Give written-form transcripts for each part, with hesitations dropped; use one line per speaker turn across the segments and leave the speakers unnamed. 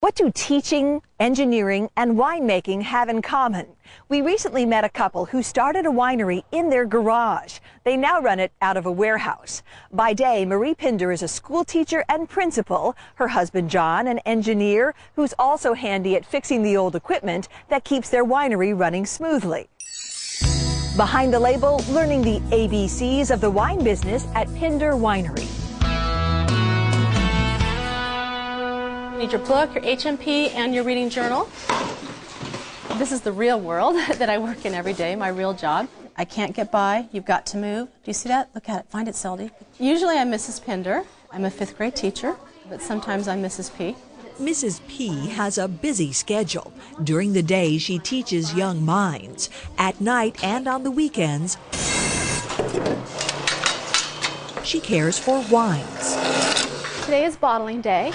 What do teaching, engineering, and winemaking have in common? We recently met a couple who started a winery in their garage. They now run it out of a warehouse. By day, Marie Pinder is a school teacher and principal. Her husband, John, an engineer who's also handy at fixing the old equipment that keeps their winery running smoothly. Behind the label, learning the ABCs of the wine business at Pinder Winery.
You need your book, your HMP, and your reading journal. This is the real world that I work in every day, my real job. I can't get by. You've got to move. Do you see that? Look at it. Find it, Seldy. Usually I'm Mrs. Pinder. I'm a 5th grade teacher, but sometimes I'm Mrs. P.
Mrs. P has a busy schedule. During the day, she teaches young minds. At night and on the weekends, she cares for wines.
Today is bottling day.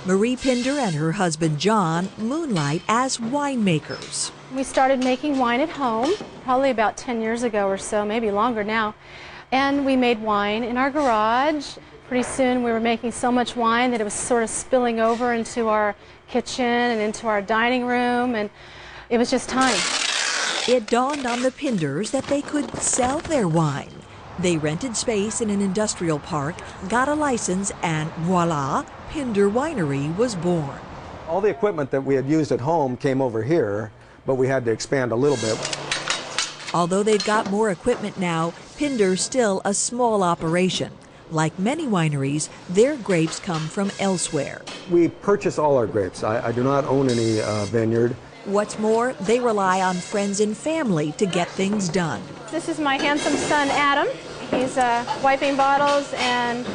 Marie Pinder and her husband John moonlight as winemakers.
We started making wine at home probably about 10 years ago or so, maybe longer now. And we made wine in our garage. Pretty soon we were making so much wine that it was sort of spilling over into our kitchen and into our dining room, and it was just time.
It dawned on the Pinders that they could sell their wine. They rented space in an industrial park, got a license, and voila, Pinder Winery was born.
All the equipment that we had used at home came over here, but we had to expand a little bit.
Although they've got more equipment now, Pinder's still a small operation. Like many wineries, their grapes come from elsewhere.
We purchase all our grapes. I do not own any vineyard.
What's more, they rely on friends and family to get things done.
This is my handsome son, Adam. He's wiping bottles and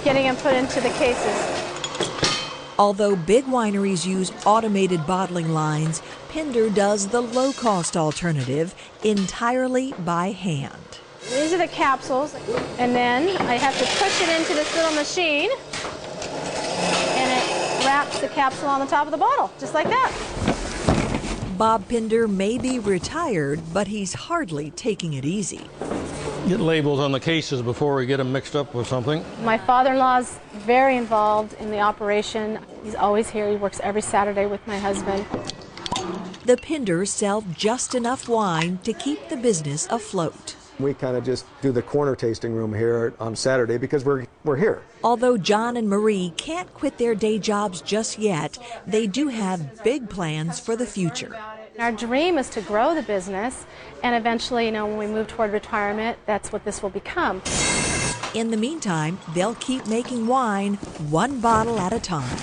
getting them put into the cases.
Although big wineries use automated bottling lines, Pinder does the low-cost alternative entirely by hand.
These are the capsules, and then I have to push it into this little machine, and it wraps the capsule on the top of the bottle, just like that.
Bob Pinder may be retired, but he's hardly taking it easy.
Get labels on the cases before we get them mixed up with something.
My father-in-law's very involved in the operation. He's always here. He works every Saturday with my husband.
The Pinders sell just enough wine to keep the business afloat.
We kind of just do the corner tasting room here on Saturday because we're here.
Although John and Marie can't quit their day jobs just yet, they do have big plans for the future.
Our dream is to grow the business, and eventually, when we move toward retirement, that's what this will become.
In the meantime, they'll keep making wine one bottle at a time.